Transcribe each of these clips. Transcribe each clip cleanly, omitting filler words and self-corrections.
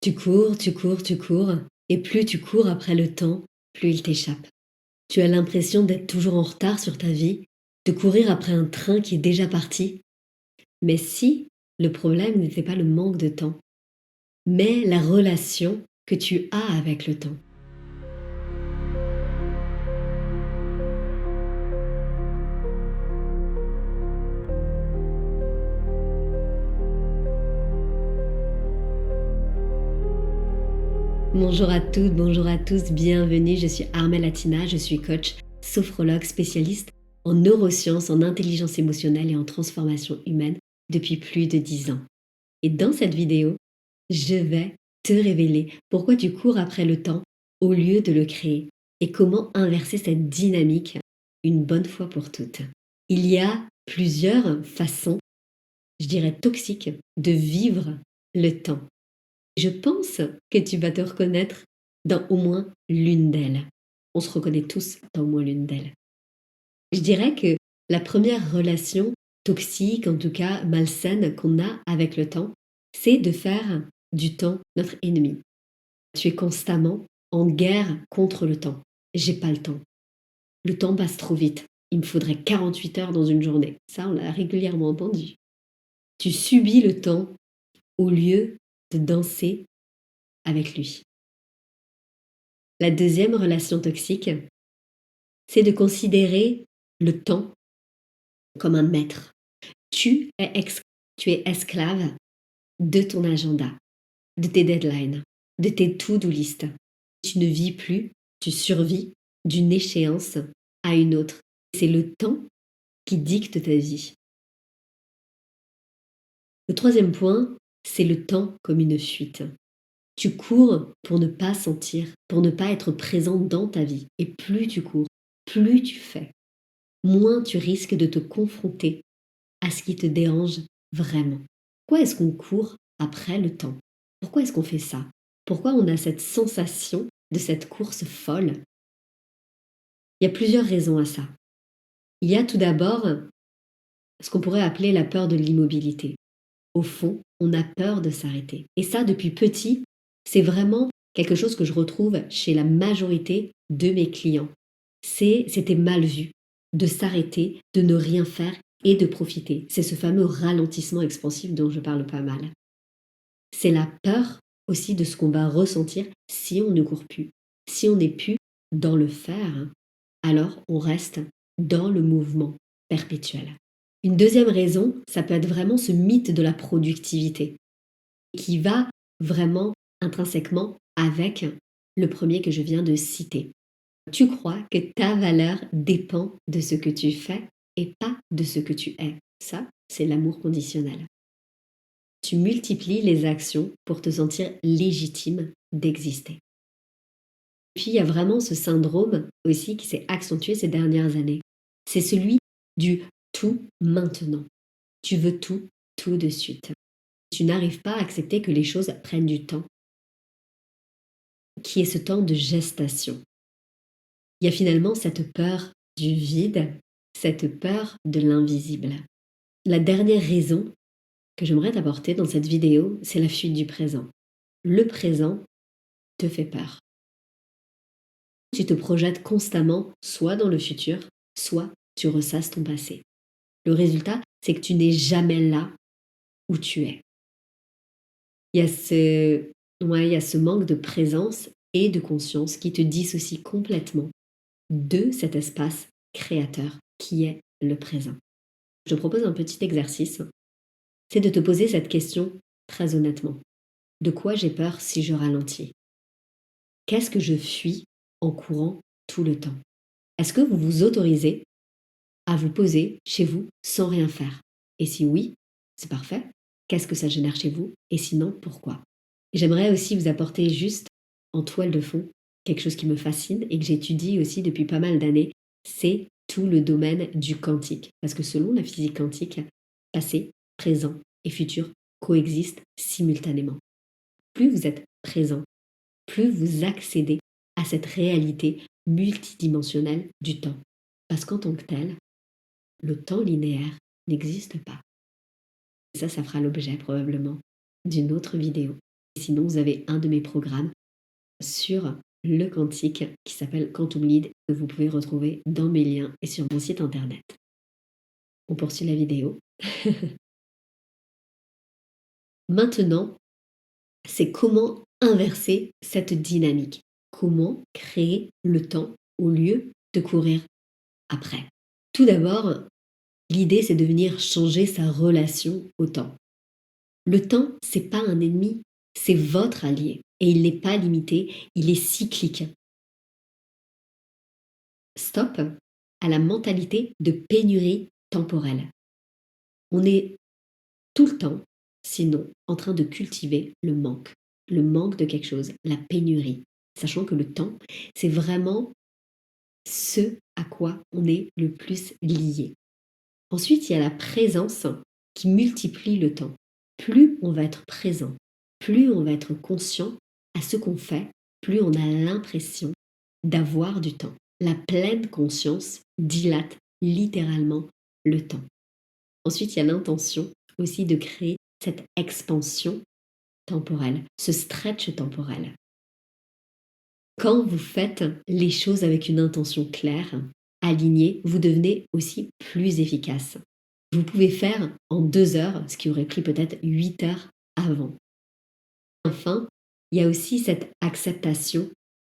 Tu cours, tu cours, tu cours, et plus tu cours après le temps, plus il t'échappe. Tu as l'impression d'être toujours en retard sur ta vie, de courir après un train qui est déjà parti. Mais si le problème n'était pas le manque de temps, mais la relation que tu as avec le temps. Bonjour à toutes, bonjour à tous, bienvenue, je suis Armelle Atina, je suis coach, sophrologue, spécialiste en neurosciences, en intelligence émotionnelle et en transformation humaine depuis plus de 10 ans. Et dans cette vidéo, je vais te révéler pourquoi tu cours après le temps au lieu de le créer et comment inverser cette dynamique une bonne fois pour toutes. Il y a plusieurs façons, je dirais toxiques, de vivre le temps. Je pense que tu vas te reconnaître dans au moins l'une d'elles. On se reconnaît tous dans au moins l'une d'elles. Je dirais que la première relation toxique, en tout cas malsaine, qu'on a avec le temps, c'est de faire du temps notre ennemi. Tu es constamment en guerre contre le temps. J'ai pas le temps. Le temps passe trop vite. Il me faudrait 48 heures dans une journée. Ça, on l'a régulièrement entendu. Tu subis le temps au lieu de danser avec lui. La deuxième relation toxique, c'est de considérer le temps comme un maître. Tu es esclave de ton agenda, de tes deadlines, de tes to-do list. Tu ne vis plus, tu survis d'une échéance à une autre. C'est le temps qui dicte ta vie. Le troisième point, c'est le temps comme une fuite. Tu cours pour ne pas sentir, pour ne pas être présent dans ta vie. Et plus tu cours, plus tu fais, moins tu risques de te confronter à ce qui te dérange vraiment. Pourquoi est-ce qu'on court après le temps? Pourquoi est-ce qu'on fait ça? Pourquoi on a cette sensation de cette course folle? Il y a plusieurs raisons à ça. Il y a tout d'abord ce qu'on pourrait appeler la peur de l'immobilité. Au fond, on a peur de s'arrêter. Et ça, depuis petit, c'est vraiment quelque chose que je retrouve chez la majorité de mes clients. C'était mal vu de s'arrêter, de ne rien faire et de profiter. C'est ce fameux ralentissement expansif dont je parle pas mal. C'est la peur aussi de ce qu'on va ressentir si on ne court plus. Si on n'est plus dans le faire, alors on reste dans le mouvement perpétuel. Une deuxième raison, ça peut être vraiment ce mythe de la productivité qui va vraiment intrinsèquement avec le premier que je viens de citer. Tu crois que ta valeur dépend de ce que tu fais et pas de ce que tu es. Ça, c'est l'amour conditionnel. Tu multiplies les actions pour te sentir légitime d'exister. Puis il y a vraiment ce syndrome aussi qui s'est accentué ces dernières années. C'est celui du tout maintenant. Tu veux tout, tout de suite. Tu n'arrives pas à accepter que les choses prennent du temps, qui est ce temps de gestation. Il y a finalement cette peur du vide, cette peur de l'invisible. La dernière raison que j'aimerais t'apporter dans cette vidéo, c'est la fuite du présent. Le présent te fait peur. Tu te projettes constamment soit dans le futur, soit tu ressasses ton passé. Le résultat, c'est que tu n'es jamais là où tu es. Il y a ce manque de présence et de conscience qui te dissocie complètement de cet espace créateur qui est le présent. Je te propose un petit exercice, c'est de te poser cette question très honnêtement. De quoi j'ai peur si je ralentis? Qu'est-ce que je fuis en courant tout le temps? Est-ce que vous vous autorisez à vous poser chez vous sans rien faire? Et si oui, c'est parfait. Qu'est-ce que ça génère chez vous? Et sinon, pourquoi? J'aimerais aussi vous apporter juste en toile de fond quelque chose qui me fascine et que j'étudie aussi depuis pas mal d'années, c'est tout le domaine du quantique. Parce que selon la physique quantique, passé, présent et futur coexistent simultanément. Plus vous êtes présent, plus vous accédez à cette réalité multidimensionnelle du temps. Parce qu'en tant que tel, le temps linéaire n'existe pas. Et ça fera l'objet probablement d'une autre vidéo. Sinon, vous avez un de mes programmes sur le quantique qui s'appelle Quantum Lead que vous pouvez retrouver dans mes liens et sur mon site internet. On poursuit la vidéo. Maintenant, c'est comment inverser cette dynamique. Comment créer le temps au lieu de courir après. Tout d'abord, l'idée, c'est de venir changer sa relation au temps. Le temps, c'est pas un ennemi, c'est votre allié. Et il n'est pas limité, il est cyclique. Stop à la mentalité de pénurie temporelle. On est tout le temps, sinon, en train de cultiver le manque de quelque chose, la pénurie. Sachant que le temps, c'est vraiment ce à quoi on est le plus lié. Ensuite, il y a la présence qui multiplie le temps. Plus on va être présent, plus on va être conscient à ce qu'on fait, plus on a l'impression d'avoir du temps. La pleine conscience dilate littéralement le temps. Ensuite, il y a l'intention aussi de créer cette expansion temporelle, ce stretch temporel. Quand vous faites les choses avec une intention claire, alignée, vous devenez aussi plus efficace. Vous pouvez faire en 2 heures ce qui aurait pris peut-être 8 heures avant. Enfin, il y a aussi cette acceptation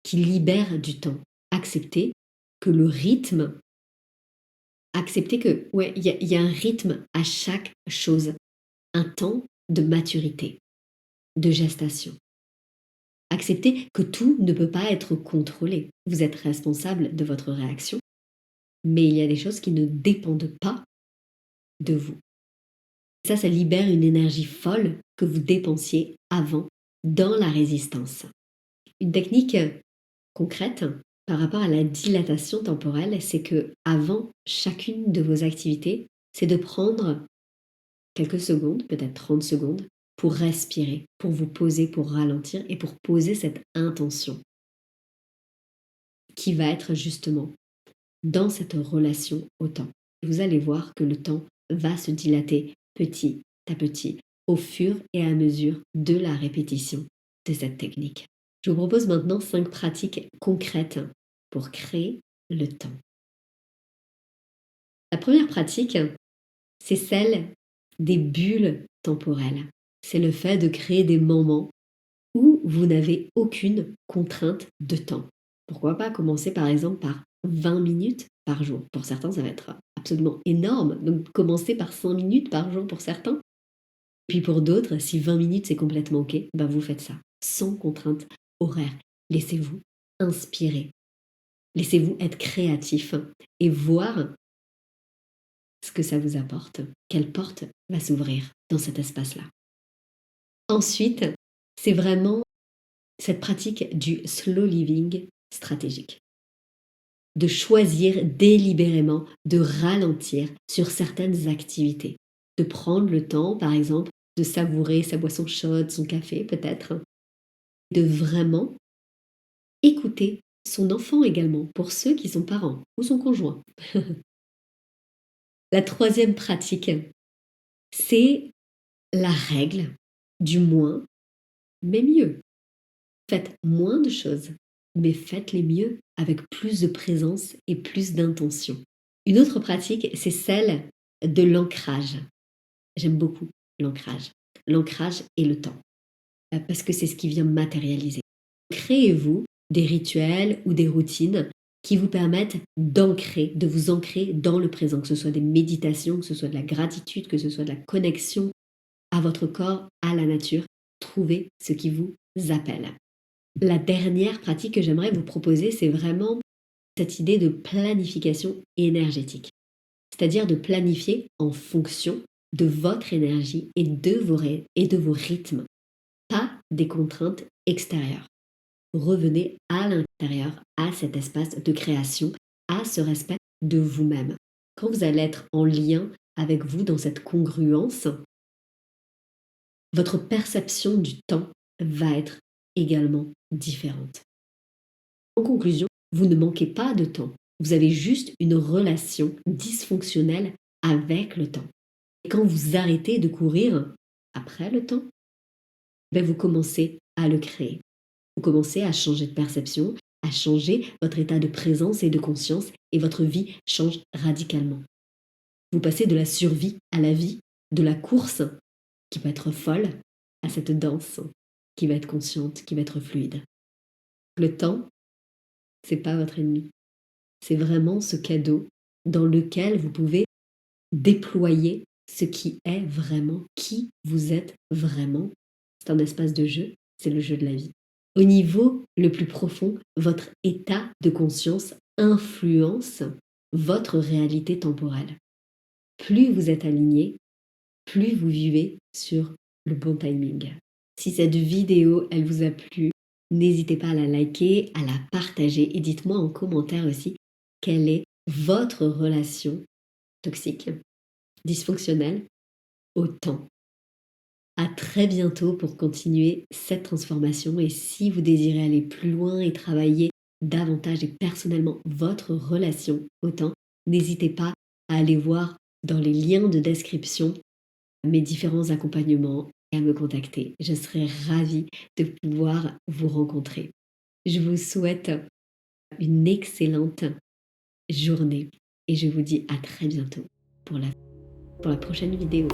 qui libère du temps. Accepter que le rythme, accepter que, ouais, il y a un rythme à chaque chose, un temps de maturité, de gestation. Accepter que tout ne peut pas être contrôlé. Vous êtes responsable de votre réaction, mais il y a des choses qui ne dépendent pas de vous. Ça libère une énergie folle que vous dépensiez avant dans la résistance. Une technique concrète par rapport à la dilatation temporelle, c'est que avant chacune de vos activités, c'est de prendre quelques secondes, peut-être 30 secondes, pour respirer, pour vous poser, pour ralentir et pour poser cette intention qui va être justement dans cette relation au temps. Vous allez voir que le temps va se dilater petit à petit au fur et à mesure de la répétition de cette technique. Je vous propose maintenant 5 pratiques concrètes pour créer le temps. La première pratique, c'est celle des bulles temporelles. C'est le fait de créer des moments où vous n'avez aucune contrainte de temps. Pourquoi pas commencer par exemple par 20 minutes par jour. Pour certains, ça va être absolument énorme. Donc commencez par 5 minutes par jour pour certains. Puis pour d'autres, si 20 minutes c'est complètement OK, ben vous faites ça, sans contrainte horaire. Laissez-vous inspirer. Laissez-vous être créatif et voir ce que ça vous apporte, quelle porte va s'ouvrir dans cet espace-là. Ensuite, c'est vraiment cette pratique du slow living stratégique. De choisir délibérément de ralentir sur certaines activités. De prendre le temps, par exemple, de savourer sa boisson chaude, son café peut-être. De vraiment écouter son enfant également, pour ceux qui sont parents, ou son conjoint. La troisième pratique, c'est la règle du moins, mais mieux. Faites moins de choses, mais faites-les mieux avec plus de présence et plus d'intention. Une autre pratique, c'est celle de l'ancrage. J'aime beaucoup l'ancrage. L'ancrage et le temps, parce que c'est ce qui vient matérialiser. Créez-vous des rituels ou des routines qui vous permettent d'ancrer, de vous ancrer dans le présent, que ce soit des méditations, que ce soit de la gratitude, que ce soit de la connexion à votre corps, à la nature. Trouvez ce qui vous appelle. La dernière pratique que j'aimerais vous proposer, c'est vraiment cette idée de planification énergétique. C'est-à-dire de planifier en fonction de votre énergie et de vos rythmes, pas des contraintes extérieures. Revenez à l'intérieur, à cet espace de création, à ce respect de vous-même. Quand vous allez être en lien avec vous dans cette congruence, votre perception du temps va être également différente. En conclusion, vous ne manquez pas de temps. Vous avez juste une relation dysfonctionnelle avec le temps. Et quand vous arrêtez de courir après le temps, vous commencez à le créer. Vous commencez à changer de perception, à changer votre état de présence et de conscience et votre vie change radicalement. Vous passez de la survie à la vie, de la course qui peut être folle à cette danse qui va être consciente, qui va être fluide. Le temps, c'est pas votre ennemi. C'est vraiment ce cadeau dans lequel vous pouvez déployer ce qui est vraiment, qui vous êtes vraiment. C'est un espace de jeu, c'est le jeu de la vie. Au niveau le plus profond, votre état de conscience influence votre réalité temporelle. Plus vous êtes aligné, plus vous vivez sur le bon timing. Si cette vidéo, elle vous a plu, n'hésitez pas à la liker, à la partager et dites-moi en commentaire aussi quelle est votre relation toxique, dysfonctionnelle au temps. À très bientôt pour continuer cette transformation et si vous désirez aller plus loin et travailler davantage et personnellement votre relation au temps, n'hésitez pas à aller voir dans les liens de description mes différents accompagnements et à me contacter. Je serai ravie de pouvoir vous rencontrer. Je vous souhaite une excellente journée et je vous dis à très bientôt pour la prochaine vidéo.